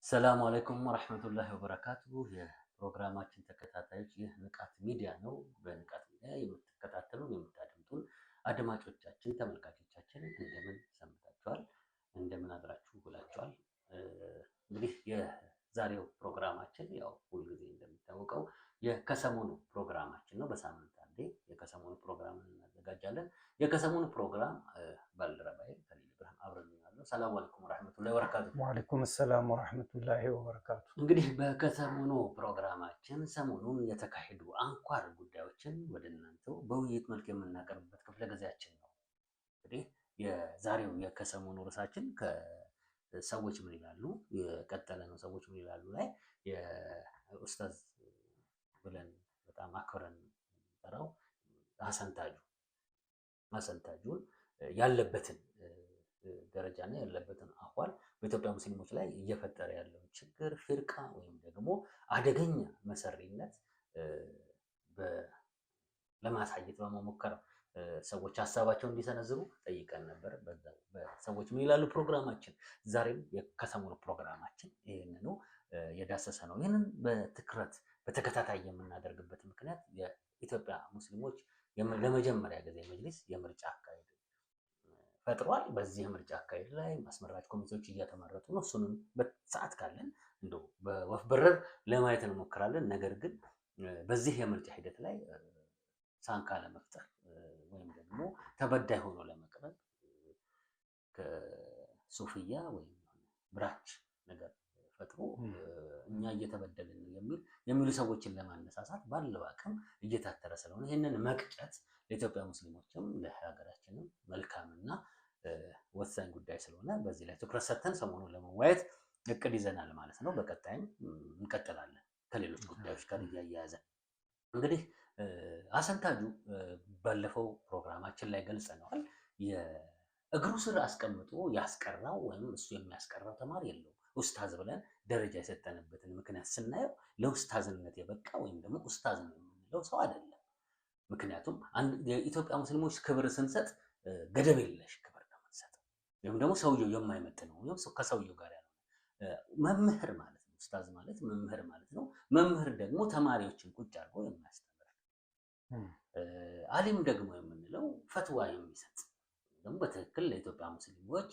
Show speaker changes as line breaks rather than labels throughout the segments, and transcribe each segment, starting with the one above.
ሰላም አለይኩም ወራህመቱላሂ ወበረካቱሁ። የፕሮግራማችን ተከታታዮች ይህ ንቃት ሚዲያ ነው። በንቃት ሚዲያ የምትከታተሉን የምታደምጡን አድማጮቻችን፣ ተመልካቾቻችን እንደምን ሰምታችኋል? እንደምን አድራችሁ ውላችኋል? እንግዲህ የዛሬው ፕሮግራማችን ያው ሁልጊዜ እንደሚታወቀው የከሰሞኑ ፕሮግራማችን ነው። በሳምንት አንዴ የከሰሞኑ ፕሮግራም እናዘጋጃለን። የከሰሞኑ ፕሮግራም ባልደረባዬ ከሊል ብርሃን አብረን ያለው። ሰላም አለይኩም ወራህመቱላሂ ወበረካቱሁ።
ወአለይኩም ሰላም ወራህመቱላሂ ወበረካቱ።
እንግዲህ በከሰሞኑ ፕሮግራማችን ሰሞኑን የተካሄዱ አንኳር ጉዳዮችን ወደ እናንተው በውይይት መልክ የምናቀርብበት ክፍለ ጊዜያችን ነው። እንግዲህ የዛሬው የከሰሞኑ ርዕሳችን ከሰዎች ምን ይላሉ የቀጠለ ነው። ሰዎች ምን ይላሉ ላይ የኡስታዝ ብለን በጣም አክብረን ጠራው ሀሰን ታጁን ያለበትን ደረጃና ያለበትን አቋል በኢትዮጵያ ሙስሊሞች ላይ እየፈጠረ ያለውን ችግር ፊርቃ ወይም ደግሞ አደገኛ መሰሪነት ለማሳየት በመሞከር ሰዎች ሀሳባቸውን እንዲሰነዝሩ ጠይቀን ነበር። በሰዎች ምን ይላሉ ፕሮግራማችን ዛሬም ከሰሞኑ ፕሮግራማችን ይህንኑ የዳሰሰ ነው። ይህንን በትኩረት በተከታታይ የምናደርግበት ምክንያት የኢትዮጵያ ሙስሊሞች ለመጀመሪያ ጊዜ መጅሊስ የምርጫ አካሄድ ፈጥሯል። በዚህ የምርጫ አካሄድ ላይ አስመራጭ ኮሚቴዎች እየተመረጡ ነው። እሱንም በሰዓት ካለን እንደው በወፍ በረር ለማየት እንሞክራለን። ነገር ግን በዚህ የምርጫ ሂደት ላይ ሳንካ ለመፍጠር ወይም ደግሞ ተበዳይ ሆኖ ለመቅረብ ከሱፍያ ወይም ብራች ነገር ፈጥሮ እኛ እየተበደልን የሚሉ ሰዎችን ለማነሳሳት ባለው አቅም እየታተረ ስለሆነ ይህንን መቅጨት ለኢትዮጵያ ሙስሊሞችም ለሀገራችንም መልካምና ወሳኝ ጉዳይ ስለሆነ በዚህ ላይ ትኩረት ሰጥተን ሰሞኑን ለመወያየት እቅድ ይዘናል ማለት ነው። በቀጣይም እንቀጥላለን ከሌሎች ጉዳዮች ጋር እያያያዘን። እንግዲህ ሀሰን ታጁ ባለፈው ፕሮግራማችን ላይ ገልጸነዋል። የእግሩ ስር አስቀምጦ ያስቀራው ወይም እሱ የሚያስቀራው ተማሪ የለውም። ኡስታዝ ብለን ደረጃ የሰጠንበትን ምክንያት ስናየው ለኡስታዝነት የበቃ ወይም ደግሞ ኡስታዝ ነው የምንለው ሰው አይደለም። ምክንያቱም የኢትዮጵያ ሙስሊሞች ክብር ስንሰጥ ገደብ የለሽ ክብር ነው የምንሰጠው፣ ወይም ደግሞ ሰውየው የማይመጥነው ወይም ከሰውየው ጋር ያለው መምህር ማለት ነው። ኡስታዝ ማለት መምህር ማለት ነው። መምህር ደግሞ ተማሪዎችን ቁጭ አድርጎ የሚያስተምር፣ አሊም ደግሞ የምንለው ፈትዋ የሚሰጥ ደግሞ በትክክል ለኢትዮጵያ ሙስሊሞች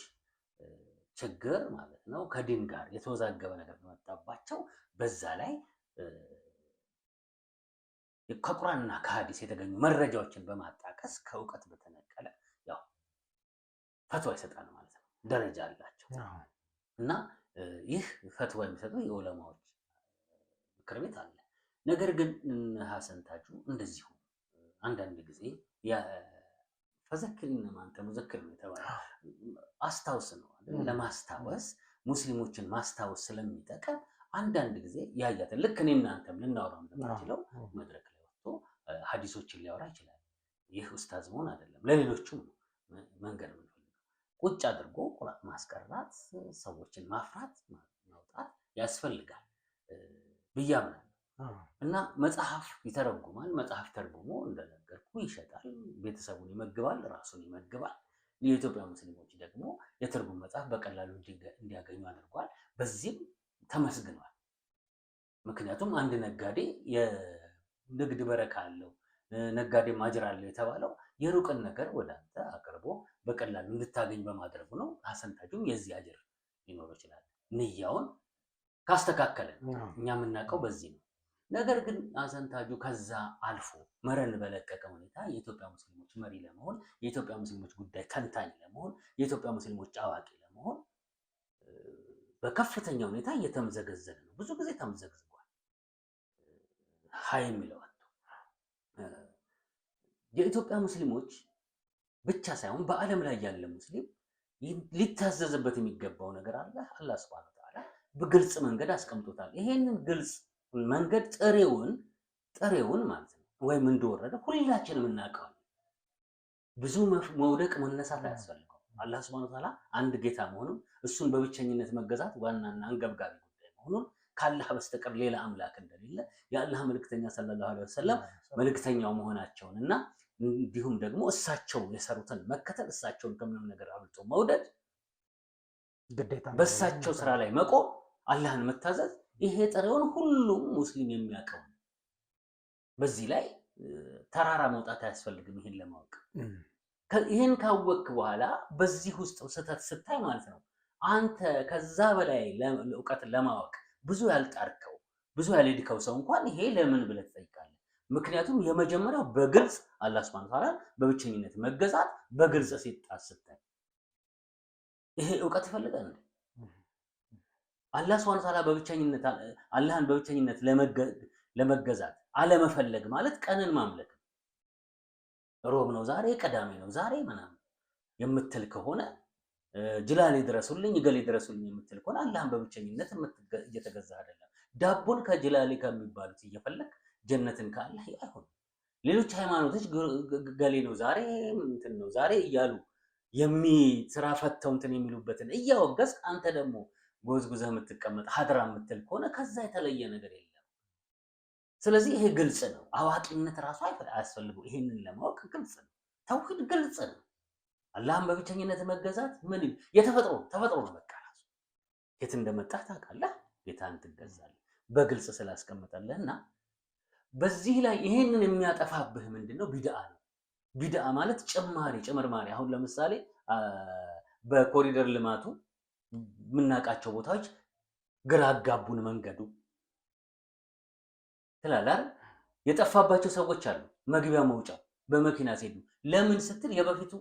ችግር ማለት ነው ከዲን ጋር የተወዛገበ ነገር መጣባቸው በዛ ላይ ከቁርአንና ከሐዲስ የተገኙ መረጃዎችን በማጣቀስ ከእውቀት በተነቀለ ያው ፈትዋ ይሰጣል ማለት ነው። ደረጃ አላቸው እና ይህ ፈትዋ የሚሰጡ የዑለማዎች ምክር ቤት አለ። ነገር ግን ሀሰን ታጁ እንደዚሁ አንዳንድ ጊዜ ፈዘክሪነ ማንተ ሙዘክር ነው የተባለው አስታውስ ነው ለማስታወስ ሙስሊሞችን ማስታወስ ስለሚጠቅም አንዳንድ ጊዜ ያያትን ልክ እኔ እናንተም ልናወራ እንደምንችለው መድረክ ላይ ወጥቶ ሐዲሶችን ሊያወራ ይችላል። ይህ ኡስታዝ መሆን አይደለም፣ ለሌሎቹም መንገድ የምንፈልገው ቁጭ አድርጎ ቁርአን ማስቀራት፣ ሰዎችን ማፍራት ማውጣት ያስፈልጋል ብዬ አምናለሁ። እና መጽሐፍ ይተረጉማል። መጽሐፍ ተርጉሞ እንደነገርኩ ይሸጣል፣ ቤተሰቡን ይመግባል፣ ራሱን ይመግባል። የኢትዮጵያ ሙስሊሞች ደግሞ የትርጉም መጽሐፍ በቀላሉ እንዲያገኙ አድርጓል። በዚህም ተመስግኗል። ምክንያቱም አንድ ነጋዴ የንግድ በረካ አለው፣ ነጋዴ ማጅር አለው የተባለው የሩቅን ነገር ወደ አንተ አቅርቦ በቀላሉ እንድታገኝ በማድረጉ ነው። ሀሰን ታጁም የዚህ አጅር ሊኖረው ይችላል፣ ንያውን ካስተካከለ። እኛ የምናውቀው በዚህ ነው። ነገር ግን ሀሰን ታጁ ከዛ አልፎ መረን በለቀቀ ሁኔታ የኢትዮጵያ ሙስሊሞች መሪ ለመሆን፣ የኢትዮጵያ ሙስሊሞች ጉዳይ ተንታኝ ለመሆን፣ የኢትዮጵያ ሙስሊሞች አዋቂ ለመሆን በከፍተኛ ሁኔታ እየተምዘገዘገ ነው። ብዙ ጊዜ ተምዘግዝጓል። ሀይ የሚለው የኢትዮጵያ ሙስሊሞች ብቻ ሳይሆን በዓለም ላይ ያለ ሙስሊም ሊታዘዝበት የሚገባው ነገር አለ። አላህ ሱብሃነሁ ወተዓላ በግልጽ መንገድ አስቀምጦታል። ይሄንን ግልጽ መንገድ ጥሬውን ማለት ነው ወይም እንደወረደ ሁላችንም እናውቀዋለን። ብዙ መውደቅ መነሳት አያስፈልገው። አላህ ሱብሃነሁ ወተዓላ አንድ ጌታ መሆኑን፣ እሱን በብቸኝነት መገዛት ዋናና አንገብጋቢ ጉዳይ መሆኑን፣ ካላህ በስተቀር ሌላ አምላክ እንደሌለ የአላህ መልእክተኛ ሰለላሁ ዐለይሂ ወሰለም መልእክተኛው መሆናቸውን እና እንዲሁም ደግሞ እሳቸው የሰሩትን መከተል፣ እሳቸውን ከምንም ነገር አብልጦ መውደድ፣ በእሳቸው ስራ ላይ መቆም አላህን መታዘዝ ይሄ ጥሬውን ሁሉም ሙስሊም የሚያውቀው። በዚህ ላይ ተራራ መውጣት አያስፈልግም ይሄን ለማወቅ። ይሄን ካወቅክ በኋላ በዚህ ውስጥ ስህተት ስታይ ማለት ነው አንተ ከዛ በላይ እውቀት ለማወቅ ብዙ ያልጣርከው ብዙ ያልሄድከው ሰው እንኳን ይሄ ለምን ብለህ ትጠይቃለህ። ምክንያቱም የመጀመሪያው በግልጽ አላህ ሱብሓነሁ ወተዓላ በብቸኝነት መገዛት በግልጽ ሲጣስ ስታይ ይሄ እውቀት ይፈልጋል እንዴ? አላህ ሱብሓነሁ ወተዓላ በብቸኝነት አላህን በብቸኝነት ለመገዛት አለመፈለግ ማለት ቀንን ማምለክ ነው። ሮብ ነው ዛሬ፣ ቅዳሜ ነው ዛሬ ምናምን የምትል ከሆነ ጅላሌ ድረሱልኝ ገሌ ድረሱልኝ የምትል ከሆነ አላህን በብቸኝነት እየተገዛ አይደለም። ዳቦን ከጅላሌ ከሚባሉት እየፈለግ ጀነትን ከአላህ አይሆንም። ሌሎች ሃይማኖቶች ገሌ ነው ዛሬ እንትን ነው ዛሬ እያሉ ስራ ፈተው እንትን የሚሉበትን እያወገዝ አንተ ደግሞ ጎዝጉዘህ የምትቀመጥ ሀድራ የምትል ከሆነ ከዛ የተለየ ነገር የለም። ስለዚህ ይሄ ግልጽ ነው። አዋቂነት ራሱ አያስፈልገው። ይሄንን ለማወቅ ግልጽ ነው። ተውሂድ ግልጽ ነው። አላህን በብቸኝነት መገዛት ምን ተፈጥሮ ነው። በቃ ራሱ የት እንደመጣህ ታውቃለህ፣ ጌታን ትገዛለህ በግልጽ ስላስቀመጠልህና በዚህ ላይ ይሄንን የሚያጠፋብህ ምንድነው? ቢድዓ ነው። ቢድዓ ማለት ጭምርማሪ። አሁን ለምሳሌ በኮሪደር ልማቱ የምናውቃቸው ቦታዎች ግራ አጋቡን መንገዱ ትላላር የጠፋባቸው ሰዎች አሉ። መግቢያ መውጫው በመኪና ሲሄዱ ለምን ስትል የበፊቱ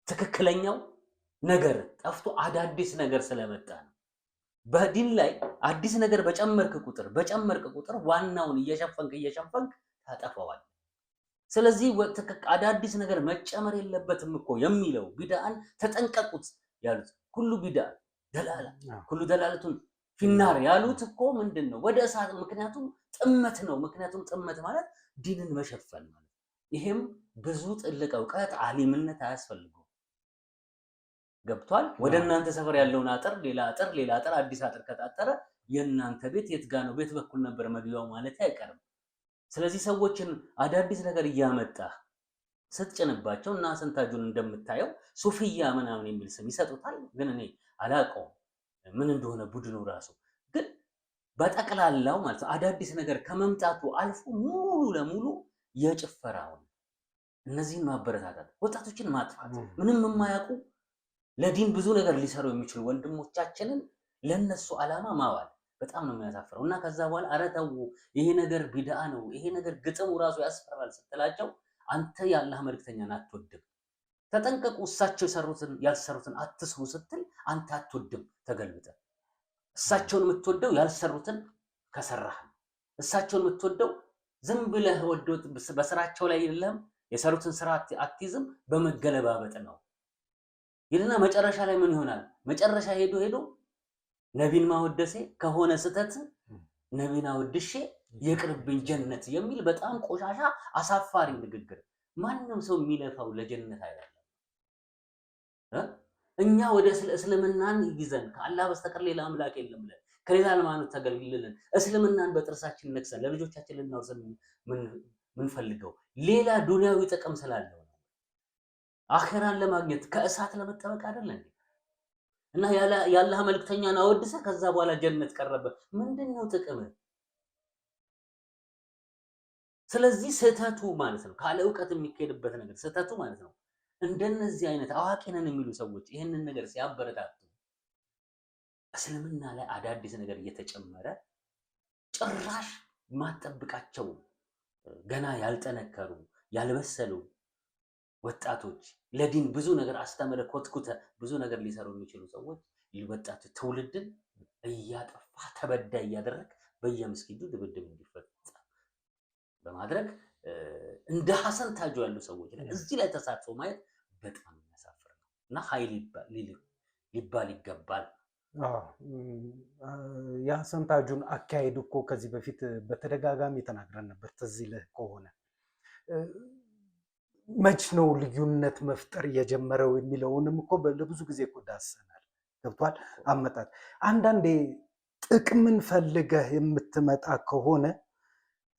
ትክክለኛው ነገር ጠፍቶ አዳዲስ ነገር ስለመጣ ነው። በዲን ላይ አዲስ ነገር በጨመርክ ቁጥር ዋናውን እየሸፈንክ ታጠፋዋል። ስለዚህ አዳዲስ ነገር መጨመር የለበትም እኮ የሚለው ቢድዓን ተጠንቀቁት ያሉት ሁሉ ቢድዓ ደላላ ሁሉ ደላለቱን ፊናር ያሉት እኮ ምንድነው? ወደ እሳት። ምክንያቱም ጥመት ነው። ምክንያቱም ጥመት ማለት ዲንን መሸፈን ማለት። ይሄም ብዙ ጥልቅ እውቀት ዓሊምነት አያስፈልገው። ገብቷል? ወደ እናንተ ሰፈር ያለውን አጥር ሌላ አጥር አዲስ አጥር ከታጠረ የእናንተ ቤት የት ጋር ነው? ቤት በኩል ነበር መግቢያው ማለት አይቀርም። ስለዚህ ሰዎችን አዳዲስ ነገር እያመጣ ስትጭንባቸው እና ሰንታጁን እንደምታየው ሱፊያ ምናምን የሚል ስም ይሰጡታል። ግን እኔ አላውቀውም ምን እንደሆነ ቡድኑ ራሱ። ግን በጠቅላላው ማለት ነው አዳዲስ ነገር ከመምጣቱ አልፎ ሙሉ ለሙሉ የጭፈራውን እነዚህን ማበረታታት፣ ወጣቶችን ማጥፋት፣ ምንም የማያውቁ ለዲን ብዙ ነገር ሊሰሩ የሚችሉ ወንድሞቻችንን ለነሱ ዓላማ ማዋል በጣም ነው የሚያሳፍረው። እና ከዛ በኋላ ኧረ ተው ይሄ ነገር ቢድዓ ነው፣ ይሄ ነገር ግጥሙ ራሱ ያስፈራል ስትላቸው አንተ የአላህ መልእክተኛን አትወድም፣ ተጠንቀቁ፣ እሳቸው ያልሰሩትን አትስሩ ስትል አንተ አትወድም። ተገልብጠ እሳቸውን የምትወደው ያልሰሩትን ከሰራህ፣ እሳቸውን የምትወደው ዝም ብለህ ወዶት በስራቸው ላይ የለም የሰሩትን ስራ አትይዝም፣ በመገለባበጥ ነው ይልና መጨረሻ ላይ ምን ይሆናል? መጨረሻ ሄዶ ነቢን ማወደሴ ከሆነ ስተት ነቢን አወድሼ የቅርብኝ ጀነት የሚል በጣም ቆሻሻ አሳፋሪ ንግግር። ማንም ሰው የሚለፋው ለጀነት አይደለም። እኛ ወደ እስልምናን ይዘን ከአላህ በስተቀር ሌላ አምላክ የለም ብለን ከሌላ ሃይማኖት ተገልግለን እስልምናን በጥርሳችን ነክሰን ለልጆቻችን ልናወርስ ምንፈልገው ሌላ ዱንያዊ ጥቅም ስላለው ነው። አኺራን ለማግኘት ከእሳት ለመጠበቅ አይደለም። እና የአላህ መልእክተኛን አወድሰ ከዛ በኋላ ጀነት ቀረበ። ምንድነው ጥቅም? ስለዚህ ስህተቱ ማለት ነው ካለ ዕውቀት የሚካሄድበት ነገር ስህተቱ ማለት ነው። እንደነዚህ አይነት አዋቂ ነን የሚሉ ሰዎች ይህንን ነገር ሲያበረታቱ እስልምና ላይ አዳዲስ ነገር እየተጨመረ ጭራሽ ማጠብቃቸው ገና ያልጠነከሩ ያልበሰሉ ወጣቶች ለዲን ብዙ ነገር አስተምረ ኮትኩተ ብዙ ነገር ሊሰሩ የሚችሉ ሰዎች ወጣቱ ትውልድን እያጠፋ ተበዳይ እያደረግ በየመስጊዱ ድብድብ እንዲፈጸም በማድረግ እንደ ሐሰን ታጁ ያሉ ሰዎች እዚህ ላይ ተሳትፎ ማየት በጣም የሚያሳፍር ነው እና ኃይል ሊባል ይገባል።
የሐሰን ታጁን አካሄድ እኮ ከዚህ በፊት በተደጋጋሚ ተናግረን ነበር። ትዝ ይልህ ከሆነ መች ነው ልዩነት መፍጠር የጀመረው የሚለውንም እኮ ለብዙ ጊዜ እኮ ዳሰናል። ገብቷል? አመጣጥ አንዳንዴ ጥቅምን ፈልገህ የምትመጣ ከሆነ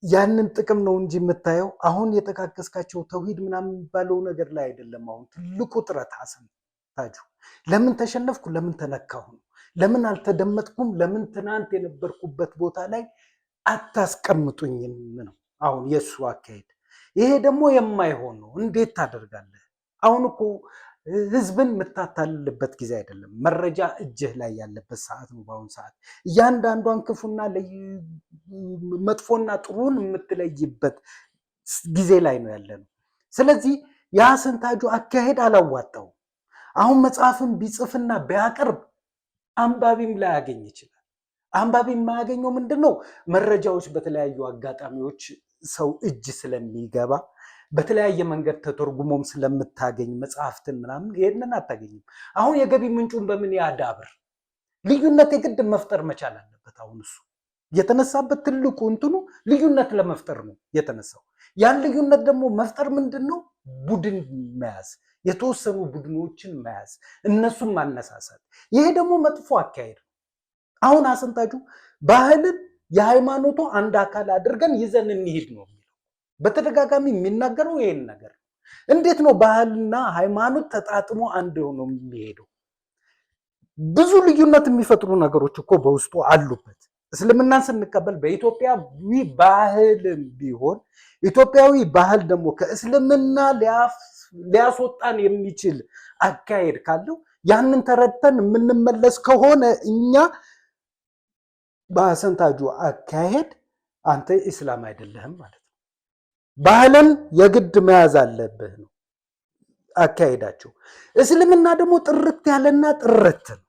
ያንን ጥቅም ነው እንጂ የምታየው አሁን የጠቃቀስካቸው ተውሂድ ምናምን የሚባለው ነገር ላይ አይደለም። አሁን ትልቁ ጥረት ሐሰን ታጁ ለምን ተሸነፍኩ ለምን ተነካሁ ነው። ለምን አልተደመጥኩም? ለምን ትናንት የነበርኩበት ቦታ ላይ አታስቀምጡኝም ነው አሁን የእሱ አካሄድ። ይሄ ደግሞ የማይሆን ነው። እንዴት ታደርጋለህ? አሁን እኮ ህዝብን የምታታልልበት ጊዜ አይደለም። መረጃ እጅህ ላይ ያለበት ሰዓት ነው። በአሁኑ ሰዓት እያንዳንዷን ክፉና መጥፎና ጥሩን የምትለይበት ጊዜ ላይ ነው ያለነው። ስለዚህ የሐሰን ታጁ አካሄድ አላዋጣውም። አሁን መጽሐፍን ቢጽፍና ቢያቀርብ አንባቢም ላያገኝ ይችላል። አንባቢ የማያገኘው ምንድን ነው? መረጃዎች በተለያዩ አጋጣሚዎች ሰው እጅ ስለሚገባ በተለያየ መንገድ ተተርጉሞም ስለምታገኝ መጽሐፍትን ምናምን ይሄንን አታገኝም። አሁን የገቢ ምንጩን በምን ያዳብር? ልዩነት የግድ መፍጠር መቻል አለበት። አሁን እሱ የተነሳበት ትልቁ እንትኑ ልዩነት ለመፍጠር ነው የተነሳው። ያን ልዩነት ደግሞ መፍጠር ምንድን ነው? ቡድን መያዝ፣ የተወሰኑ ቡድኖችን መያዝ፣ እነሱን ማነሳሳት። ይሄ ደግሞ መጥፎ አካሄድ ነው። አሁን ሐሰን ታጁ ባህልን የሃይማኖቱ አንድ አካል አድርገን ይዘን እንሂድ ነው የሚለው። በተደጋጋሚ የሚናገረው ይሄን ነገር ነው። እንዴት ነው ባህልና ሃይማኖት ተጣጥሞ አንድ ሆኖ የሚሄደው? ብዙ ልዩነት የሚፈጥሩ ነገሮች እኮ በውስጡ አሉበት። እስልምናን ስንቀበል በኢትዮጵያዊ ባህልም ቢሆን ኢትዮጵያዊ ባህል ደግሞ ከእስልምና ሊያስወጣን የሚችል አካሄድ ካለው ያንን ተረድተን የምንመለስ ከሆነ እኛ በሐሰን ታጁ አካሄድ አንተ ኢስላም አይደለህም ማለት ነው። ባህልን የግድ መያዝ አለብህ ነው አካሄዳቸው። እስልምና ደግሞ ጥርት ያለና ጥርት ነው።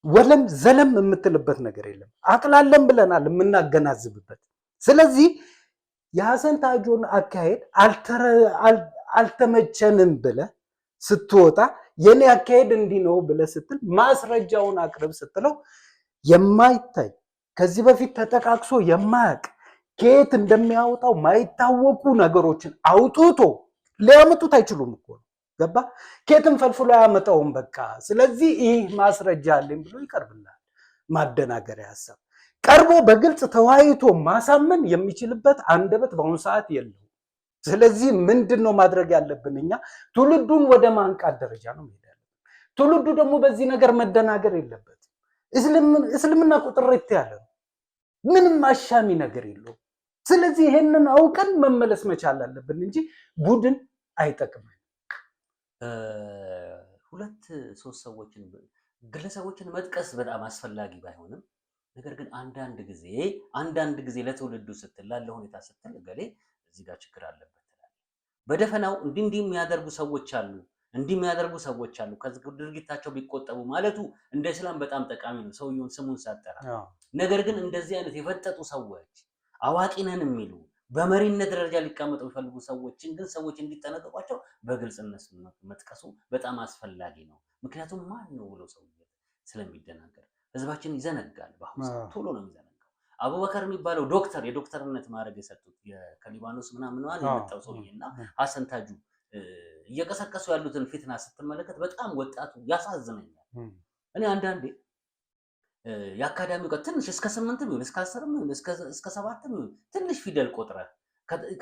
ወለም ዘለም የምትልበት ነገር የለም። አቅላለም ብለናል የምናገናዝብበት። ስለዚህ የሐሰን ታጁን አካሄድ አልተመቸንም ብለህ ስትወጣ የኔ አካሄድ እንዲህ ነው ብለህ ስትል ማስረጃውን አቅርብ ስትለው የማይታይ ከዚህ በፊት ተጠቃቅሶ የማያውቅ ከየት እንደሚያወጣው ማይታወቁ ነገሮችን አውጥቶ ሊያመጡት አይችሉም እኮ ነው። ገባ? ከየትም ፈልፍሎ አያመጣውም። በቃ ስለዚህ ይህ ማስረጃ አለኝ ብሎ ይቀርብልሃል። ማደናገሪያ ሀሳብ ቀርቦ በግልጽ ተወያይቶ ማሳመን የሚችልበት አንደበት በአሁኑ ሰዓት የለው። ስለዚህ ምንድን ነው ማድረግ ያለብን? እኛ ትውልዱን ወደ ማንቃት ደረጃ ነው መሄድ ያለብን። ትውልዱ ደግሞ በዚህ ነገር መደናገር የለበትም። እስልምና ቁጥርት ያለ ነው። ምንም አሻሚ ነገር የለውም። ስለዚህ ይሄንን አውቀን መመለስ መቻል አለብን እንጂ ቡድን አይጠቅምም።
ሁለት ሶስት ሰዎችን ግለሰቦችን መጥቀስ በጣም አስፈላጊ ባይሆንም ነገር ግን አንዳንድ ጊዜ ለትውልዱ ስትል ላለ ሁኔታ ስትል እገሌ እዚህ ጋር ችግር አለበት ትላለህ። በደፈናው እንዲህ የሚያደርጉ ሰዎች አሉ ከዚህ ድርጊታቸው ቢቆጠቡ ማለቱ እንደ እስላም በጣም ጠቃሚ ነው፣ ሰውየውን ስሙን ሳጠራ። ነገር ግን እንደዚህ አይነት የፈጠጡ ሰዎች አዋቂ ነን የሚሉ በመሪነት ደረጃ ሊቀመጡ የሚፈልጉ ሰዎችን ግን ሰዎች እንዲጠነቀቋቸው በግልጽ እነሱ መጥቀሱ በጣም አስፈላጊ ነው። ምክንያቱም ማን ነው ብሎ ሰው ስለሚደናገር ህዝባችን ይዘነጋል። በአሁኑ ሰዓት ቶሎ ነው የሚዘነጋው። አቡበከር የሚባለው የዶክተርነት ማድረግ የሰጡት ከሊባኖስ ምናምን የመጣው ሰውዬና ሐሰን ታጁ እየቀሰቀሱ ያሉትን ፊትና ስትመለከት በጣም ወጣቱ ያሳዝነኛል። እኔ አንዳንዴ የአካዳሚው ጋር ትንሽ እስከ 8 ይሁን እስከ 10 ይሁን እስከ 7 ይሁን ትንሽ ፊደል ቆጥረህ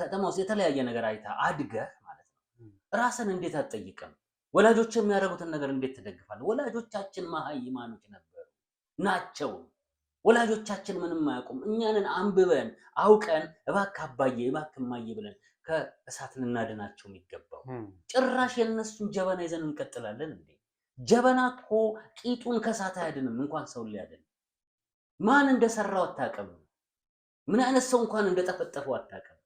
ከተማ ውስጥ የተለያየ ነገር አይተህ አድገህ ማለት ነው ራስን እንዴት አትጠይቅም? ወላጆች የሚያደርጉትን ነገር እንዴት ትደግፋለህ? ወላጆቻችን መሃይማኖች ነበሩ ናቸው። ወላጆቻችን ምንም አያውቁም። እኛንን አንብበን አውቀን እባክህ አባዬ እባክህ እማዬ ብለን ከእሳት ልናድናቸው የሚገባው። ጭራሽ የነሱን ጀበና ይዘን እንቀጥላለን እንዴ? ጀበና እኮ ቂጡን ከእሳት አያድንም፣ እንኳን ሰው ሊያድን። ማን እንደሰራው አታውቅም። ምን አይነት ሰው እንኳን እንደጠፈጠፈው አታውቅም።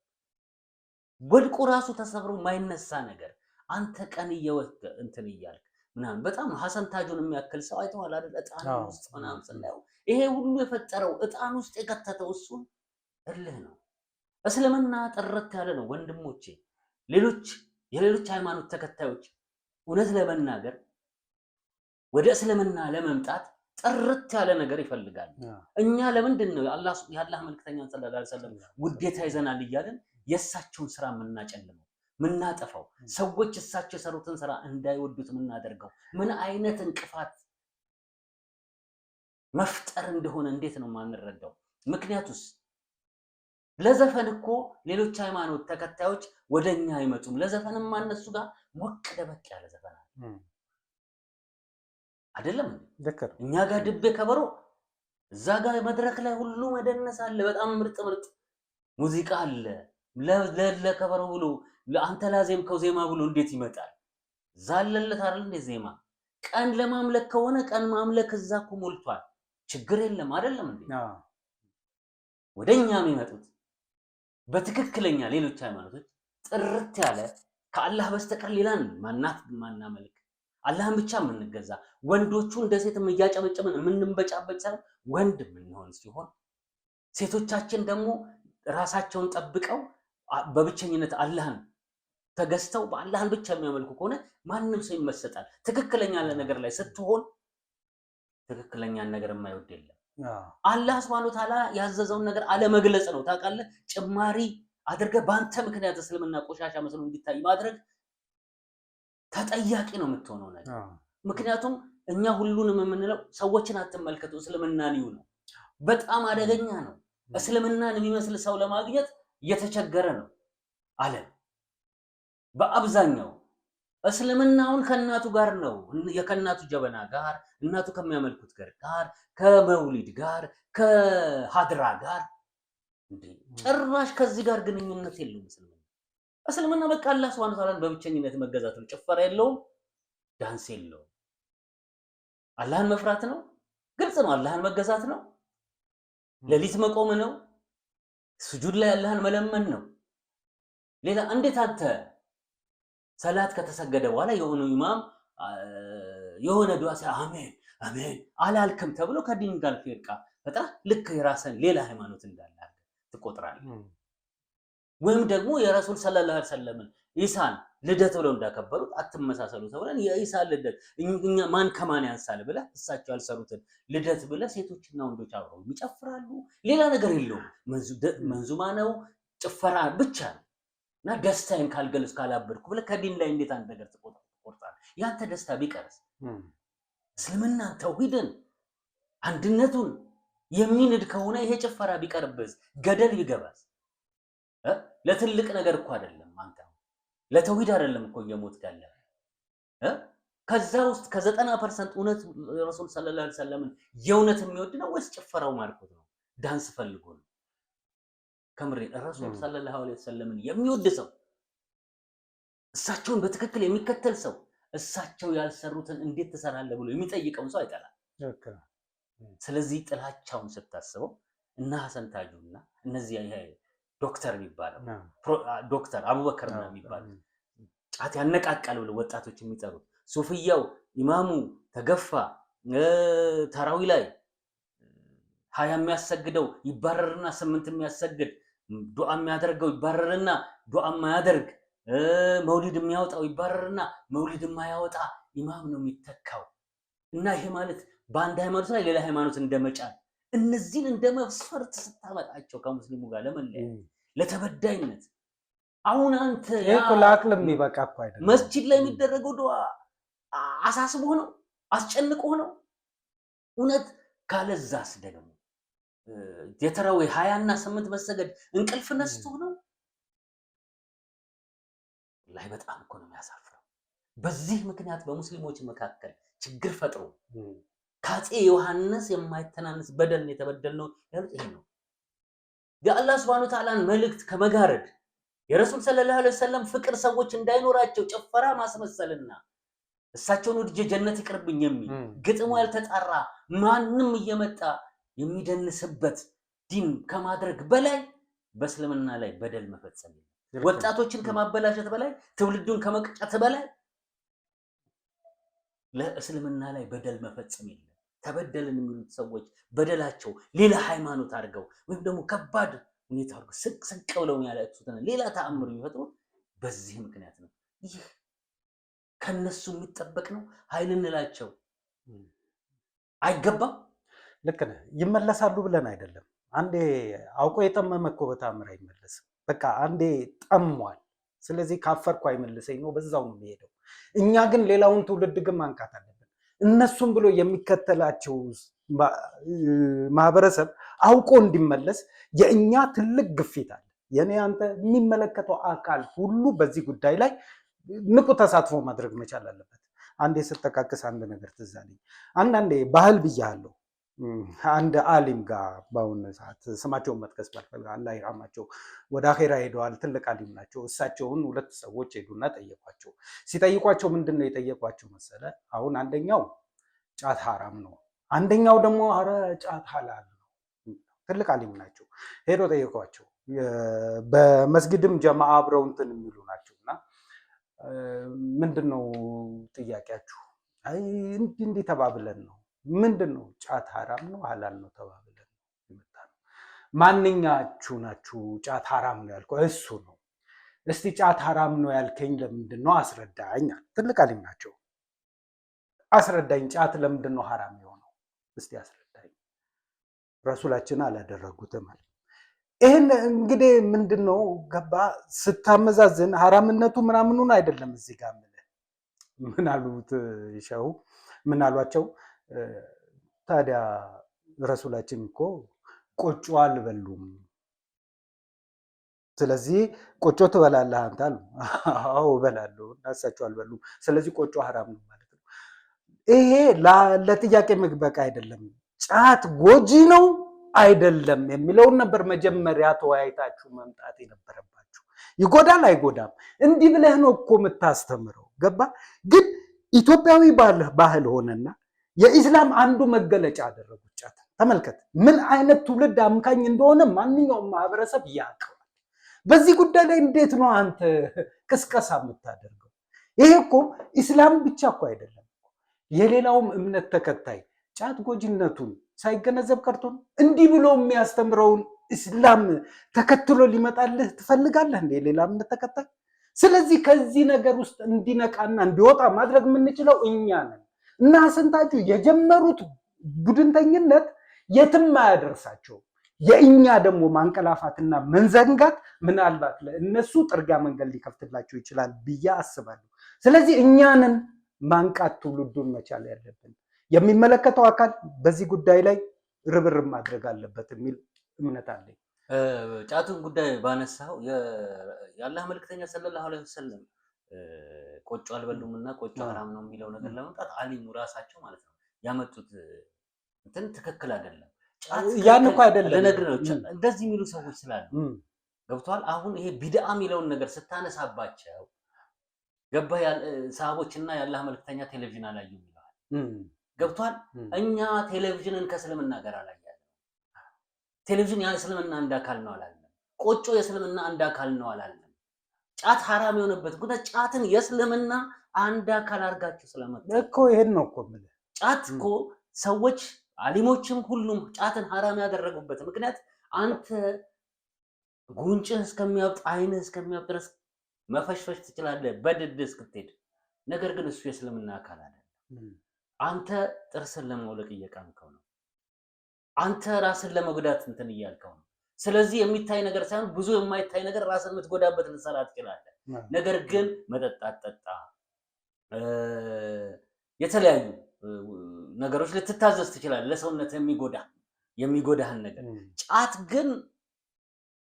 ወድቆ ራሱ ተሰብሮ ማይነሳ ነገር አንተ ቀን እየወጣ እንትን እያልክ ምናምን በጣም ሐሰን ታጁን የሚያክል ሰው አይተዋል አይደል? እጣን ውስጥ ምናምን ስናየው ይሄ ሁሉ የፈጠረው እጣን ውስጥ የከተተው እሱን እልህ ነው። እስልምና ጥርት ያለ ነው ወንድሞቼ። የሌሎች ሃይማኖት ተከታዮች እውነት ለመናገር ወደ እስልምና ለመምጣት ጥርት ያለ ነገር ይፈልጋል። እኛ ለምንድን ነው የአላህ መልክተኛ ሰለላሁ ዐለይሂ ወሰለም ውዴታ ይዘናል እያልን የእሳቸውን ስራ የምናጨልመው ምናጠፋው? ሰዎች እሳቸው የሰሩትን ስራ እንዳይወዱት የምናደርገው ምን አይነት እንቅፋት መፍጠር እንደሆነ እንዴት ነው ማንረዳው? ምክንያቱስ ለዘፈን እኮ ሌሎች ሃይማኖት ተከታዮች ወደኛ አይመጡም። ለዘፈንም ማነሱ ጋር ሞቅ ደበቅ ያለ ዘፈን አለ። አይደለም
ልክ ነው።
እኛ ጋር ድቤ ከበሮ እዛ ጋር መድረክ ላይ ሁሉ መደነስ አለ። በጣም ምርጥ ምርጥ ሙዚቃ አለ። ለከበሮ ብሎ ለአንተ ላዜምከው ዜማ ብሎ እንዴት ይመጣል? ዛለለት አይደል እንደ ዜማ ቀን ለማምለክ ከሆነ ቀን ማምለክ እዛ እኮ ሞልቷል። ችግር የለም አይደለም እንዴ? ወደኛ የሚመጡት በትክክለኛ ሌሎች ሃይማኖቶች ጥርት ያለ ከአላህ በስተቀር ሌላን ማናመልክ አላህን ብቻ የምንገዛ ወንዶቹ እንደ ሴት እያጨበጨብን የምንበጫበጭ ሳይሆን ወንድ የምንሆን ሲሆን ሴቶቻችን ደግሞ ራሳቸውን ጠብቀው በብቸኝነት አላህን ተገዝተው በአላህን ብቻ የሚያመልኩ ከሆነ ማንም ሰው ይመሰጣል። ትክክለኛ ነገር ላይ ስትሆን ትክክለኛን ነገር የማይወድ የለም። አላህ Subhanahu Wa Ta'ala ያዘዘውን ነገር አለመግለጽ ነው። ታውቃለህ ጭማሪ አድርገህ በአንተ ምክንያት እስልምና ቆሻሻ መስሎ እንዲታይ ማድረግ ተጠያቂ ነው የምትሆነው ነገር። ምክንያቱም እኛ ሁሉንም የምንለው ሰዎችን አትመልከቱ እስልምናን ይዩ ነው። በጣም አደገኛ ነው። እስልምናን የሚመስል ሰው ለማግኘት እየተቸገረ ነው ዓለም በአብዛኛው። እስልምናውን ከእናቱ ጋር ነው ከእናቱ ጀበና ጋር እናቱ ከሚያመልኩት ጋር ከመውሊድ ጋር ከሀድራ ጋር እንዴ ጭራሽ ከዚህ ጋር ግንኙነት የለውም። እስልምና በቃ አላህ Subhanahu Wa Ta'ala በብቸኝነት መገዛት ነው። ጭፈራ የለውም፣ ዳንስ የለውም። አላህን መፍራት ነው። ግልጽ ነው። አላህን መገዛት ነው። ሌሊት መቆም ነው። ስጁድ ላይ አላህን መለመን ነው። ሌላ እንዴት አንተ ሰላት ከተሰገደ በኋላ የሆነ ኢማም የሆነ ዱዓ አሜን አሜን አላልክም ተብሎ ከዲን ጋር ፍርቃ በጣም ልክ የራስን ሌላ ሃይማኖት እንዳለ ትቆጥራለህ። ወይም ደግሞ የረሱል ሰለላሁ ዐለይሂ ወሰለም ኢሳን ልደት ብለው እንዳከበሩት አትመሳሰሉ ተብለን የኢሳን ልደት እኛ ማን ከማን ያንሳል ብለህ እሳቸው ያልሰሩትን ልደት ብለህ ሴቶችና ወንዶች አብረው ይጨፍራሉ። ሌላ ነገር የለውም። መንዙማ ነው፣ ጭፈራ ብቻ ነው። እና ደስታዬን ካልገለጽ ካላበድኩ ብለህ ከዲን ላይ እንዴት አንድ ነገር ትቆርጣለህ? ያንተ ደስታ ቢቀርስ እስልምና ተውሂድን አንድነቱን የሚንድ ከሆነ ይሄ ጭፈራ ቢቀርብስ ገደል ቢገባስ? ለትልቅ ነገር እኮ አይደለም አንተ ለተውሂድ አይደለም እኮ እየሞትክ ያለህ ከዛ ውስጥ ከ90% እውነት ረሱል ሰለላሁ ዐለይሂ ወሰለም የእውነት የሚወድ ነው ወይስ ጭፈራው ማርኮት ነው? ዳንስ ፈልጎ ነው? ከምሬ ረሱል ሰለላሁ ዐለይሂ ወሰለም የሚወድ ሰው እሳቸውን በትክክል የሚከተል ሰው እሳቸው ያልሰሩትን እንዴት ትሰራለህ ብሎ የሚጠይቀውን ሰው አይጠላም። ስለዚህ ጥላቻውን ስታስበው እና ሐሰን ታጁና እነዚህ ዶክተር የሚባለው ዶክተር አቡበከር ነው የሚባለው ጫት ያነቃቃል ብለው ወጣቶች የሚጠሩት ሱፍያው ኢማሙ ተገፋ ተራዊ ላይ 20 የሚያሰግደው ይባረርና 8 የሚያሰግድ ዱዓ የሚያደርገው ይባረርና ዱዓ የማያደርግ መውሊድ የሚያወጣው ይባረርና መውሊድ የማያወጣ ኢማም ነው የሚተካው። እና ይሄ ማለት በአንድ ሃይማኖት ላይ ሌላ ሃይማኖት እንደመጫን እነዚህን እንደመስፈርት ስታመጣቸው ከሙስሊሙ ጋር ለመለያየት ለተበዳይነት አሁን አንተ
ለአቅልም የሚበቃ እኮ አይደለም።
መስጂድ ላይ የሚደረገው ዱዓ አሳስቦ ነው አስጨንቆ ነው እውነት ካለዛስ ደግሞ የተራዊ 20 እና 8 መሰገድ እንቅልፍ ነስቶ ነው ላይ በጣም እኮ ነው የሚያሳፍረው። በዚህ ምክንያት በሙስሊሞች መካከል ችግር ፈጥሮ ከአፄ ዮሐንስ የማይተናነስ በደል የተበደልነው ያሉት ይሄ ነው። የአላህ Subhanahu Wa Ta'ala መልእክት ከመጋረድ የረሱል ሰለላሁ ዐለይሂ ወሰለም ፍቅር ሰዎች እንዳይኖራቸው ጭፈራ ማስመሰልና እሳቸውን ወድጄ ጀነት ይቅርብኝ የሚል ግጥሙ ያልተጣራ ማንም እየመጣ የሚደንስበት ዲን ከማድረግ በላይ በእስልምና ላይ በደል መፈጸም ወጣቶችን ከማበላሸት በላይ ትውልዱን ከመቅጨት በላይ ለእስልምና ላይ በደል መፈጸም የለም። ተበደልን የሚሉት ሰዎች በደላቸው ሌላ ሃይማኖት አድርገው ወይም ደግሞ ከባድ ሁኔታ አድርገው ስቅ ብለው ያለቅሱትና ሌላ ተአምር የሚፈጥሩት በዚህ ምክንያት ነው። ይህ ከነሱ የሚጠበቅ ነው። ኃይል እንላቸው አይገባም።
ልክ ነህ። ይመለሳሉ ብለን አይደለም። አንዴ አውቆ የጠመመ እኮ በተአምር አይመለስም። በቃ አንዴ ጠሟል። ስለዚህ ካፈርኩ አይመልሰኝ ነው፣ በዛው ነው የሚሄደው። እኛ ግን ሌላውን ትውልድ ግን ማንቃት አለብን። እነሱም ብሎ የሚከተላቸው ማህበረሰብ አውቆ እንዲመለስ የእኛ ትልቅ ግፊት አለ። የኔ አንተ የሚመለከተው አካል ሁሉ በዚህ ጉዳይ ላይ ንቁ ተሳትፎ ማድረግ መቻል አለበት። አንዴ ስጠቃቅስ አንድ ነገር ትዝ አለኝ። አንዳንዴ ባህል ብያለሁ አንድ አሊም ጋር በአሁኑ ሰዓት ስማቸውን መጥቀስ ባልፈልግ አላህ ይርሐማቸው ወደ አኼራ ሄደዋል። ትልቅ አሊም ናቸው። እሳቸውን ሁለት ሰዎች ሄዱና ጠየቋቸው። ሲጠይቋቸው ምንድን ነው የጠየቋቸው መሰለ? አሁን አንደኛው ጫት ሐራም ነው፣ አንደኛው ደግሞ አረ ጫት ሐላል ነው። ትልቅ አሊም ናቸው። ሄዶ ጠየቋቸው። በመስጊድም ጀማዓ አብረው እንትን የሚሉ ናቸው እና ምንድን ነው ጥያቄያችሁ? አይ እንዲህ ተባብለን ነው። ምንድን ነው ጫት ሐራም ነው ሐላል ነው ተባብለን የመጣ ነው። ማንኛችሁ ናችሁ ጫት ሐራም ነው ያልከው? እሱ ነው። እስቲ ጫት ሐራም ነው ያልከኝ ለምንድን ነው አስረዳኝ። ትልቅ አሊም ናቸው። አስረዳኝ፣ ጫት ለምንድን ነው ሐራም የሆነው? እስቲ አስረዳኝ። ረሱላችን አላደረጉትም አለ። ይህን እንግዲህ ምንድን ነው ገባ ስታመዛዝን ሐራምነቱ ምናምኑን አይደለም እዚህ ጋር ምን አሉት ሸሁ ምን አሏቸው? ታዲያ ረሱላችን እኮ ቆጮ አልበሉም፣ ስለዚህ ቆጮ ትበላለህ አንተ አሉ። አዎ እበላለሁ፣ እሳቸው አልበሉም፣ ስለዚህ ቆጮ ሐራም ነው ማለት ነው። ይሄ ለጥያቄ መግበቅ አይደለም። ጫት ጎጂ ነው አይደለም የሚለውን ነበር መጀመሪያ ተወያይታችሁ መምጣት የነበረባችሁ። ይጎዳል አይጎዳም እንዲህ ብለህ ነው እኮ የምታስተምረው። ገባ ግን ኢትዮጵያዊ ባህል ሆነና የኢስላም አንዱ መገለጫ አደረጉት ጫት። ተመልከት ምን አይነት ትውልድ አምካኝ እንደሆነ ማንኛውም ማህበረሰብ ያውቀዋል። በዚህ ጉዳይ ላይ እንዴት ነው አንተ ቅስቀሳ የምታደርገው? ይሄ እኮ ኢስላም ብቻ እኮ አይደለም፣ የሌላውም እምነት ተከታይ ጫት ጎጂነቱን ሳይገነዘብ ቀርቶ እንዲህ ብሎ የሚያስተምረውን ኢስላም ተከትሎ ሊመጣልህ ትፈልጋለህ እንዴ? ሌላ እምነት ተከታይ። ስለዚህ ከዚህ ነገር ውስጥ እንዲነቃና እንዲወጣ ማድረግ የምንችለው እኛ ነን። እና ስንታጁ የጀመሩት ቡድንተኝነት የትም አያደርሳቸው። የእኛ ደግሞ ማንቀላፋትና መንዘንጋት ምናልባት ለእነሱ ጥርጊያ መንገድ ሊከፍትላቸው ይችላል ብዬ አስባለሁ። ስለዚህ እኛንን ማንቃት ትውልዱን መቻል ያለብን። የሚመለከተው አካል በዚህ ጉዳይ ላይ ርብርብ ማድረግ አለበት የሚል እምነት አለኝ።
ጫቱን ጉዳይ ባነሳው የአላህ መልክተኛ ሰለላሁ ዐለይሂ ወሰለም ቆጮ አልበሉም እና ቆጮ ሐራም ነው የሚለው ነገር ለመምጣት አሊሙ ራሳቸው ማለት ነው ያመጡት እንትን ትክክል አይደለም።
ያን እኮ አይደለም
ለነገር ነው እንደዚህ የሚሉ ሰዎች ስላሉ ገብቷል። አሁን ይሄ ቢድዓ የሚለውን ነገር ስታነሳባቸው ገባ ሰሃቦችና የአላህ መልክተኛ ቴሌቪዥን አላየም ይላል። ገብቷል። እኛ ቴሌቪዥንን ከእስልምና ጋር አላየንም። ቴሌቪዥን የእስልምና አንድ አካል ነው አላለም። ቆጮ የእስልምና አንድ አካል ነው አላለም። ጫት ሐራም የሆነበት ጉዳይ ጫትን የእስልምና አንድ አካል አድርጋችሁ ስለመጣ
እኮ ይሄን ነው እኮ የምልህ።
ጫት እኮ ሰዎች አሊሞችም ሁሉም ጫትን ሐራም ያደረጉበት ምክንያት አንተ ጉንጭህ እስከሚያብጥ አይንህ እስከሚያብጥ ድረስ መፈሽፈሽ ትችላለህ በድድ እስክትሄድ። ነገር ግን እሱ የእስልምና አካል አይደለም። አንተ ጥርስን ለማውለቅ እየቃምከው ነው። አንተ ራስን ለመጉዳት እንትን እያልከው ነው። ስለዚህ የሚታይ ነገር ሳይሆን ብዙ የማይታይ ነገር ራስን የምትጎዳበት ልትሰራ ትችላለህ። ነገር ግን መጠጣት ጠጣ፣ የተለያዩ ነገሮች ልትታዘዝ ትችላለህ ለሰውነት የሚጎዳህን ነገር። ጫት ግን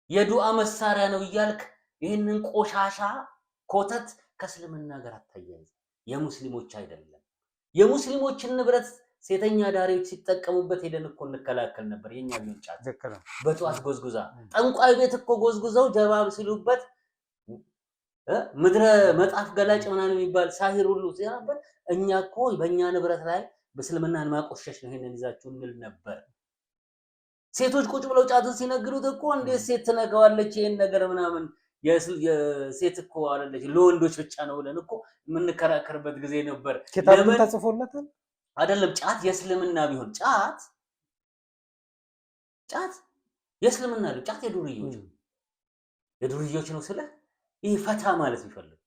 የዱዓ መሳሪያ ነው እያልክ ይህንን ቆሻሻ ኮተት ከእስልምና ጋር አታያይዝ። የሙስሊሞች አይደለም። የሙስሊሞችን ንብረት ሴተኛ ዳሪዎች ሲጠቀሙበት ሄደን እኮ እንከላከል ነበር። የኛ ቢሆን ጫት በጧት ጎዝጉዛ ጠንቋይ ቤት እኮ ጎዝጉዘው ጀባብ ሲሉበት ምድረ መጣፍ ገላጭ ምናምን የሚባል ሳሂር ሁሉ ሲያነበር እኛ እኮ በእኛ ንብረት ላይ በእስልምናን ማቆሸሽ ነው ይሄንን ይዛችሁ እንል ነበር። ሴቶች ቁጭ ብለው ጫቱን ሲነግሩት እኮ እንዴት ሴት ትነካዋለች ይሄን ነገር ምናምን የሴት እኮ አይደለች ለወንዶች ብቻ ነው ብለን እኮ የምንከራከርበት ጊዜ ነበር።
ለምን ተጽፎለታል?
አይደለም ጫት የእስልምና ቢሆን ጫት የእስልምና ነው። ጫት የዱርዮች ነው ስለ ይሄ ፈታ ማለት ይፈልጉ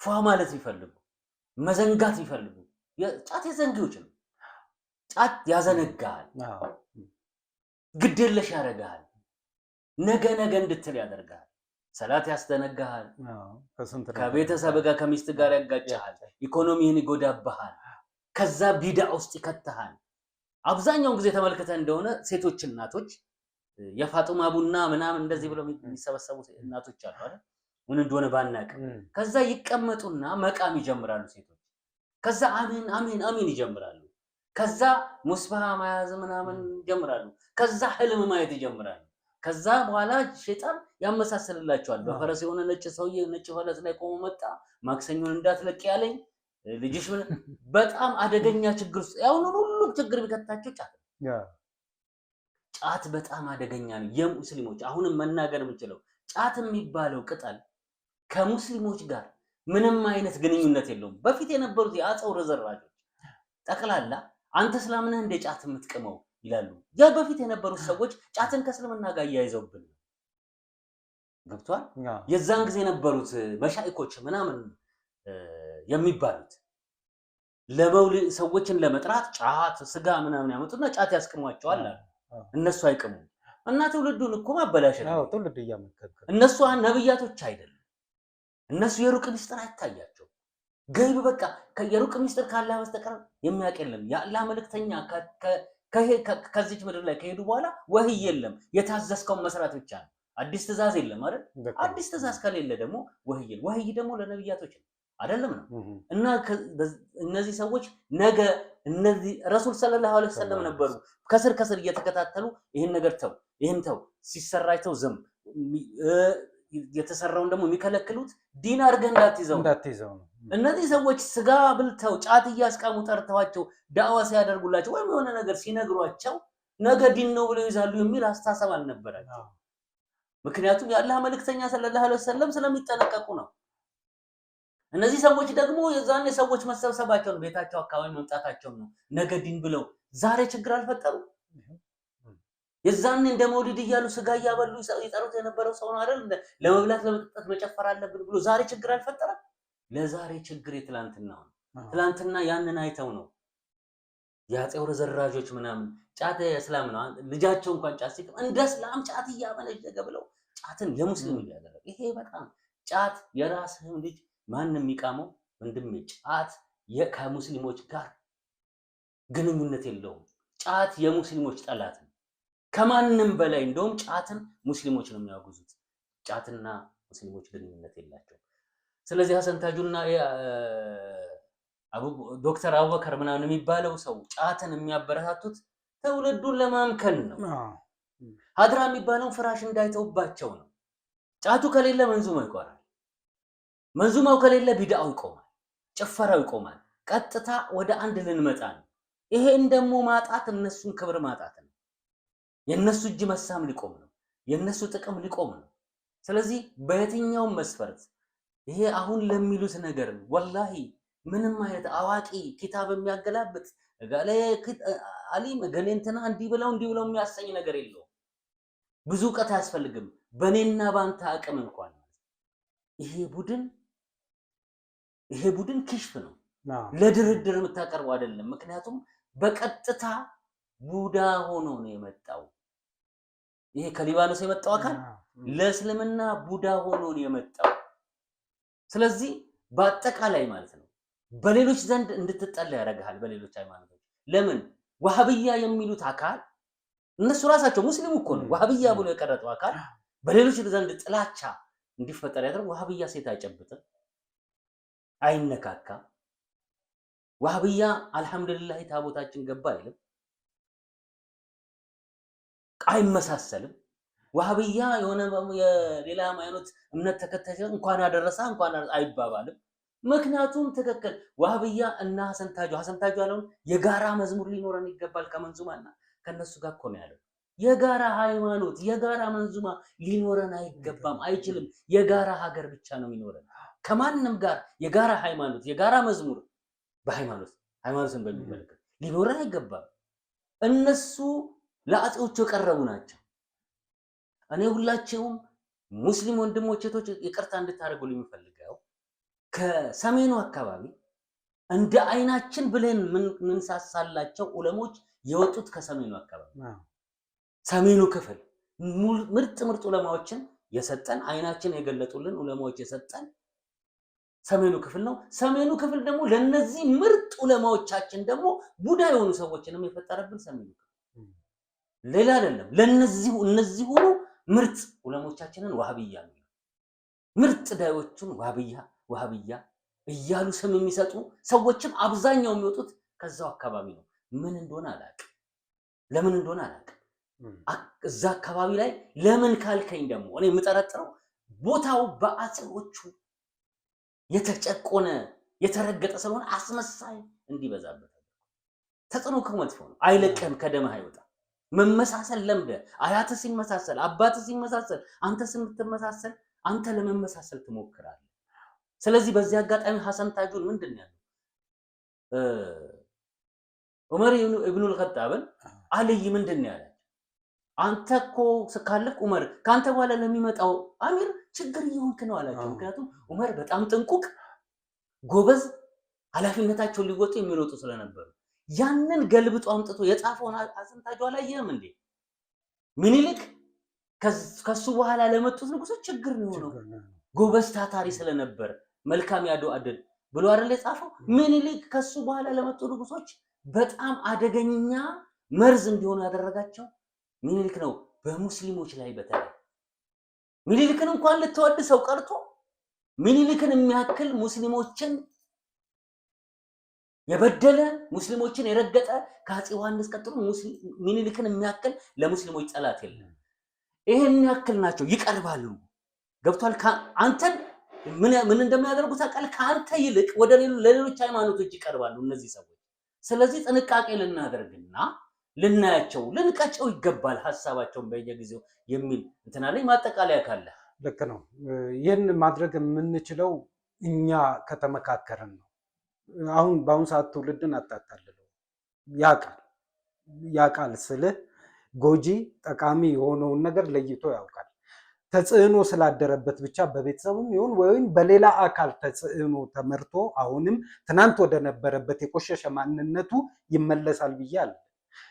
ፏ ማለት ይፈልጉ መዘንጋት ይፈልጉ ጫት የዘንጊዎች ነው። ጫት ያዘነጋል፣ ግዴለሽ ያደርጋል፣ ነገ እንድትል ያደርጋል፣ ሰላት ያስተነጋሃል፣ ከቤተሰብ ጋር ከሚስት ጋር ያጋጫሃል፣ ኢኮኖሚህን ይጎዳብሃል፣ ከዛ ቢዳ ውስጥ ይከተሃል። አብዛኛውን ጊዜ ተመልክተህ እንደሆነ ሴቶች እናቶች የፋጡማ ቡና ምናምን እንደዚህ ብለው የሚሰበሰቡ እናቶች አሉ አይደል? ምን እንደሆነ ባናውቅም ከዛ ይቀመጡና መቃም ይጀምራሉ ሴቶች። ከዛ አሜን አሜን አሜን ይጀምራሉ። ከዛ ሙስባህ መያዝ ምናምን ይጀምራሉ። ከዛ ህልም ማየት ይጀምራሉ። ከዛ በኋላ ሸይጣን ያመሳሰልላቸዋል። በፈረስ የሆነ ነጭ ሰውዬ ነጭ ፈረስ ላይ ቆሞ መጣ፣ ማክሰኞን እንዳትለቅ ያለኝ ልጅሽ ምን በጣም አደገኛ ችግር ውስጥ ያሁን ሁሉ ችግር ቢከታቸው ጫት በጣም አደገኛ ነው። የሙስሊሞች አሁንም መናገር የምችለው ጫት የሚባለው ቅጠል ከሙስሊሞች ጋር ምንም አይነት ግንኙነት የለውም። በፊት የነበሩት የአጼው ረዘራጆች ጠቅላላ አንተ እስላም ነህ እንደ ጫት የምትቅመው ይላሉ። ያ በፊት የነበሩት ሰዎች ጫትን ከእስልምና ጋር እያይዘውብን ገብቷል። የዛን ጊዜ የነበሩት መሻይኮች ምናምን የሚባሉት ለመውሊድ ሰዎችን ለመጥራት ጫት ስጋ ምናምን ያመጡና ጫት ያስቅሟቸዋል። እነሱ አይቅሙም እና ትውልዱን እኮ ማበላሸት ነው።
ትውልድ እያመከከ
እነሱ ነብያቶች አይደሉም። እነሱ የሩቅ ሚስጥር አይታያቸው ገይብ በቃ የሩቅ ሚስጥር ካላህ በስተቀር የሚያውቅ የለም። የአላህ መልእክተኛ ከዚች ምድር ላይ ከሄዱ በኋላ ወህይ የለም። የታዘዝከውን መስራት ብቻ ነው። አዲስ ትእዛዝ የለም አይደል? አዲስ ትእዛዝ ከሌለ ደግሞ ወህይ ደግሞ ለነብያቶች ነው አይደለም ነው። እና እነዚህ ሰዎች ነገ እነዚህ ረሱል ሰለላሁ ዐለይሂ ወሰለም ነበሩ ከስር ከስር እየተከታተሉ ይሄን ነገር ተው ይሄን ተው ሲሰራይተው ዝም የተሰራውን ደግሞ የሚከለክሉት ዲን አድርገህ እንዳትይዘው ነው። እነዚህ ሰዎች ስጋ ብልተው ጫት እያስቃሙ ጠርተዋቸው ዳዕዋ ሲያደርጉላቸው ወይም የሆነ ነገር ሲነግሯቸው ነገ ዲን ነው ብለው ይዛሉ የሚል አስተሳሰብ አልነበራቸው። ምክንያቱም የአላህ መልእክተኛ ሰለላሁ ዐለይሂ ወሰለም ስለሚጠነቀቁ ነው። እነዚህ ሰዎች ደግሞ የዛኔ ሰዎች መሰብሰባቸው ነው፣ ቤታቸው አካባቢ መምጣታቸው ነው ነገ ዲን ብለው። ዛሬ ችግር አልፈጠሩ። የዛኔ እንደ መውሊድ እያሉ ስጋ እያበሉ ይጠሩት የነበረው ሰው ነው አይደል? ለመብላት ለመጠጣት መጨፈር አለብን ብሎ ዛሬ ችግር አልፈጠረም። ለዛሬ ችግር የትላንትናው ነው። ትላንትና ያንን አይተው ነው የአጼው ረዘራጆች ምናምን ጫት እስላም ነው ልጃቸው እንኳን ጫት ሲቅም እንደ እስላም ጫት እያመነጀገ ብለው ጫትን የሙስሊም እያደረገ ይሄ በጣም ጫት የራስህም ልጅ ማንም የሚቃመው ወንድሜ ጫት ከሙስሊሞች ጋር ግንኙነት የለውም። ጫት የሙስሊሞች ጠላት ነው። ከማንም በላይ እንደውም ጫትን ሙስሊሞች ነው የሚያወግዙት። ጫትና ሙስሊሞች ግንኙነት የላቸውም። ስለዚህ ሀሰን ታጁና ዶክተር አቡበከር ምናምን የሚባለው ሰው ጫትን የሚያበረታቱት ትውልዱን ለማምከን ነው። ሀድራ የሚባለው ፍራሽ እንዳይተውባቸው ነው። ጫቱ ከሌለ መንዙማው ይቆራል። መንዙማው ከሌለ ቢድዓው ይቆማል፣ ጭፈራው ይቆማል። ቀጥታ ወደ አንድ ልንመጣ ነው። ይሄን ደግሞ ማጣት እነሱን ክብር ማጣት ነው። የነሱ እጅ መሳም ሊቆም ነው። የነሱ ጥቅም ሊቆም ነው። ስለዚህ በየትኛውም መስፈርት ይሄ አሁን ለሚሉት ነገር ወላሂ ምንም አይነት አዋቂ ኪታብ የሚያገላብጥ ጋለ አሊም ገኔንተና እንዲህ ብለው የሚያሰኝ ነገር የለውም። ብዙ ዕውቀት አያስፈልግም። በኔና ባንተ አቅም እንኳን ይሄ ቡድን ክሽፍ ነው። ለድርድር የምታቀርበው አይደለም። ምክንያቱም በቀጥታ ቡዳ ሆኖ ነው የመጣው። ይሄ ከሊባኖስ የመጣው አካል ለእስልምና ቡዳ ሆኖ ነው የመጣው። ስለዚህ በአጠቃላይ ማለት ነው በሌሎች ዘንድ እንድትጠላ ያደርግሃል። በሌሎች ሃይማኖቶች ለምን ዋህብያ የሚሉት አካል እነሱ ራሳቸው ሙስሊሙ እኮ ነው። ዋህብያ ብሎ የቀረጠው አካል በሌሎች ዘንድ ጥላቻ እንዲፈጠር ያደርግ። ዋህብያ ሴት አይጨብጥም፣ አይነካካም። ዋህብያ አልሐምዱሊላህ ታቦታችን ገባ አይልም፣ አይመሳሰልም። ዋህብያ የሆነ የሌላ ሃይማኖት እምነት ተከታይ እንኳን አደረሰ እንኳን አይባባልም። ምክንያቱም ትክክል ዋህብያ እና ሀሰን ታጁ ያለውን የጋራ መዝሙር ሊኖረን ይገባል ከመንዙማና ከነሱ ጋር እኮ ነው ያለው። የጋራ ሃይማኖት የጋራ መንዙማ ሊኖረን አይገባም፣ አይችልም። የጋራ ሀገር ብቻ ነው የሚኖረን። ከማንም ጋር የጋራ ሃይማኖት የጋራ መዝሙር ሃይማኖትን በሚመለከት ሊኖረን አይገባም። እነሱ ለአጼዎቹ የቀረቡ ናቸው። እኔ ሁላችሁም ሙስሊም ወንድሞች እህቶች ይቅርታ እንድታደርጉልኝ የምፈልገው ከሰሜኑ አካባቢ እንደ አይናችን ብለን ምንሳሳላቸው ዑለሞች የወጡት ከሰሜኑ አካባቢ ሰሜኑ ክፍል ምርጥ ዑለማዎችን የሰጠን አይናችን የገለጡልን ዑለማዎች የሰጠን ሰሜኑ ክፍል ነው። ሰሜኑ ክፍል ደግሞ ለነዚህ ምርጥ ዑለማዎቻችን ደግሞ ቡዳ የሆኑ ሰዎችንም የፈጠረብን ሰሜኑ ክፍል ሌላ አይደለም። እነዚህ ሁሉ ምርጥ ዑለሞቻችንን ዋህብያ ነው። ምርጥ ዳዮቹን ዋህብያ እያሉ ስም የሚሰጡ ሰዎችም አብዛኛው የሚወጡት ከዛው አካባቢ ነው። ምን እንደሆነ አላውቅም፣ ለምን እንደሆነ አላውቅም። እዛ አካባቢ ላይ ለምን ካልከኝ ደግሞ እኔ የምጠረጥረው ቦታው በአጼዎቹ የተጨቆነ የተረገጠ ስለሆነ አስመሳይ እንዲበዛበት ተጽዕኖ ከመጥፎ ነው። አይለቅህም፣ ከደምህ አይወጣም። መመሳሰል ለምደ አያት ሲመሳሰል አባት ሲመሳሰል አንተ ስትመሳሰል አንተ ለመመሳሰል ትሞክራለህ። ስለዚህ በዚህ አጋጣሚ ሐሰን ታጁን ምንድን ያለው ዑመር ኢብኑል ኸጣብን አልይ ምንድን ያለ አንተ እኮ ስካለፍ ዑመር ካንተ በኋላ ለሚመጣው አሚር ችግር እየሆንክ ነው አላቸው። ምክንያቱም ዑመር በጣም ጥንቁቅ ጎበዝ ኃላፊነታቸውን ሊወጡ የሚሮጡ ስለነበሩ ያንን ገልብጦ አምጥቶ የጻፈውን ሐሰን ታጁ አላየህም እንዴ? ምኒልክ ከሱ በኋላ ለመጡት ንጉሶች ችግር ነው የሆነው። ጎበዝ ታታሪ ስለነበር መልካም ያዶ አደል ብሎ አይደል የጻፈው። ምኒልክ ከሱ በኋላ ለመጡ ንጉሶች በጣም አደገኛ መርዝ እንዲሆኑ ያደረጋቸው ምኒልክ ነው። በሙስሊሞች ላይ በተለይ ምኒልክን እንኳን ልትወድ ሰው ቀርቶ ምኒልክን የሚያክል ሙስሊሞችን የበደለ ሙስሊሞችን የረገጠ ከአፄ ዮሐንስ ቀጥሎ ምኒልክን የሚያክል ለሙስሊሞች ጠላት የለም። ይሄን ያክል ናቸው፣ ይቀርባሉ። ገብቷል? አንተን ምን እንደሚያደርጉት አቃል ከአንተ ይልቅ ወደ ለሌሎች ሃይማኖቶች ይቀርባሉ እነዚህ ሰዎች። ስለዚህ ጥንቃቄ ልናደርግና ልናያቸው ልንቀጨው ይገባል ሀሳባቸውን በየጊዜው የሚል እንትና ላይ ማጠቃለያ ካለ
ልክ ነው። ይህን ማድረግ የምንችለው እኛ ከተመካከርን ነው። አሁን በአሁን ሰዓት ትውልድን አታታልለው። ያቃል ስልህ ጎጂ ጠቃሚ የሆነውን ነገር ለይቶ ያውቃል። ተጽዕኖ ስላደረበት ብቻ በቤተሰቡም ይሁን ወይም በሌላ አካል ተጽዕኖ ተመርቶ አሁንም ትናንት ወደ ነበረበት የቆሸሸ ማንነቱ ይመለሳል ብዬ አለ።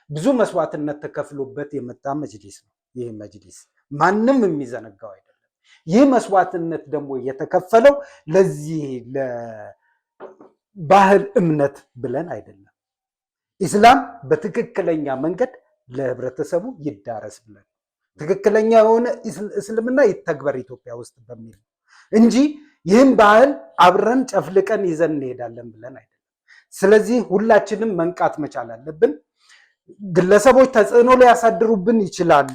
ብዙ መስዋዕትነት ተከፍሎበት የመጣ መጅሊስ ነው። ይህ መጅሊስ ማንም የሚዘነጋው አይደለም። ይህ መስዋዕትነት ደግሞ የተከፈለው ለዚህ ለባህል እምነት ብለን አይደለም። ኢስላም በትክክለኛ መንገድ ለህብረተሰቡ ይዳረስ ብለን ትክክለኛ የሆነ እስልምና ይተግበር ኢትዮጵያ ውስጥ በሚል እንጂ ይህን ባህል አብረን ጨፍልቀን ይዘን እንሄዳለን ብለን አይደለም። ስለዚህ ሁላችንም መንቃት መቻል አለብን። ግለሰቦች ተጽዕኖ ሊያሳድሩብን ይችላሉ።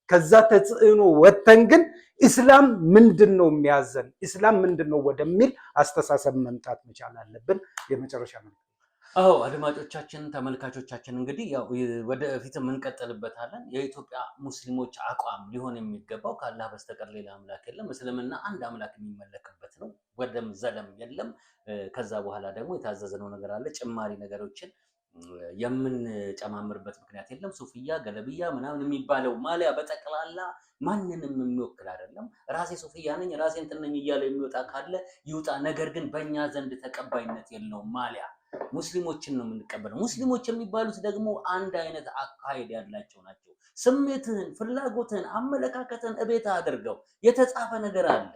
ከዛ ተጽዕኖ ወጥተን ግን ኢስላም ምንድን ነው የሚያዘን፣ ኢስላም ምንድን ነው ወደሚል አስተሳሰብ መምጣት መቻል አለብን። የመጨረሻ ነው።
አዎ አድማጮቻችን፣ ተመልካቾቻችን እንግዲህ ያው ወደፊት እንቀጥልበታለን። የኢትዮጵያ ሙስሊሞች አቋም ሊሆን የሚገባው ከአላህ በስተቀር ሌላ አምላክ የለም፣ እስልምና አንድ አምላክ የሚመለክበት ነው፣ ወደም ዘለም የለም። ከዛ በኋላ ደግሞ የታዘዝነው ነገር አለ፣ ጭማሪ ነገሮችን የምንጨማምርበት ምክንያት የለም። ሱፍያ ገለብያ ምናምን የሚባለው ማሊያ በጠቅላላ ማንንም የሚወክል አይደለም። ራሴ ሱፍያ ነኝ ራሴ እንትን ነኝ እያለ የሚወጣ ካለ ይውጣ። ነገር ግን በእኛ ዘንድ ተቀባይነት የለውም። ማሊያ ሙስሊሞችን ነው የምንቀበለው። ሙስሊሞች የሚባሉት ደግሞ አንድ አይነት አካሄድ ያላቸው ናቸው። ስሜትህን፣ ፍላጎትህን፣ አመለካከትን እቤት አድርገው የተጻፈ ነገር አለ።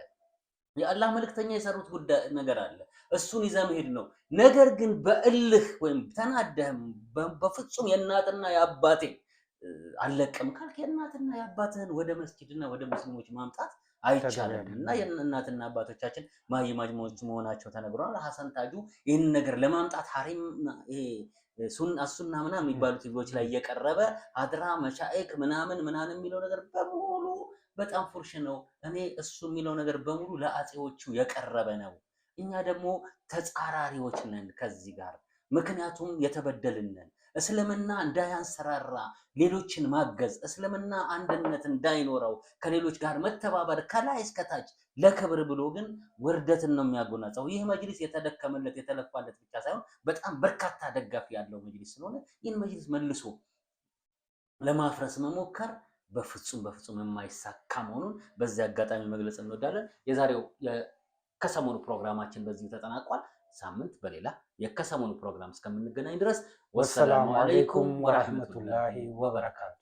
የአላህ መልእክተኛ የሰሩት ጉዳይ ነገር አለ። እሱን ይዘህ መሄድ ነው። ነገር ግን በእልህ ወይም ተናደህም በፍጹም የእናትና የአባቴ አለቅም ካልክ የእናትና የአባትህን ወደ መስጊድና ወደ ሙስሊሞች ማምጣት አይቻልም። እና የእናትና አባቶቻችን ማይማጅሞች መሆናቸው ተነግሯል። ሐሰን ታጁ ይህን ነገር ለማምጣት ሐሪም ሱና ምናምን የሚባሉት ቲቪዎች ላይ እየቀረበ አድራ መሻይክ ምናምን የሚለው ነገር በሙሉ በጣም ፉርሽ ነው። እኔ እሱ የሚለው ነገር በሙሉ ለአጼዎቹ የቀረበ ነው። እኛ ደግሞ ተጻራሪዎች ነን ከዚህ ጋር። ምክንያቱም የተበደልነን እስልምና እንዳያንሰራራ ሌሎችን ማገዝ፣ እስልምና አንድነት እንዳይኖረው ከሌሎች ጋር መተባበር ከላይ እስከታች ለክብር ብሎ ግን ውርደትን ነው የሚያጎናጸው። ይህ መጅሊስ የተደከመለት የተለፋለት ብቻ ሳይሆን በጣም በርካታ ደጋፊ ያለው መጅሊስ ስለሆነ ይህን መጅሊስ መልሶ ለማፍረስ መሞከር በፍጹም የማይሳካ መሆኑን በዚህ አጋጣሚ መግለጽ እንወዳለን። የዛሬው የከሰሞኑ ፕሮግራማችን በዚህ ተጠናቋል። ሳምንት በሌላ የከሰሞኑ ፕሮግራም እስከምንገናኝ ድረስ ወሰላሙ አለይኩም ወራህመቱላሂ ወበረካቱ።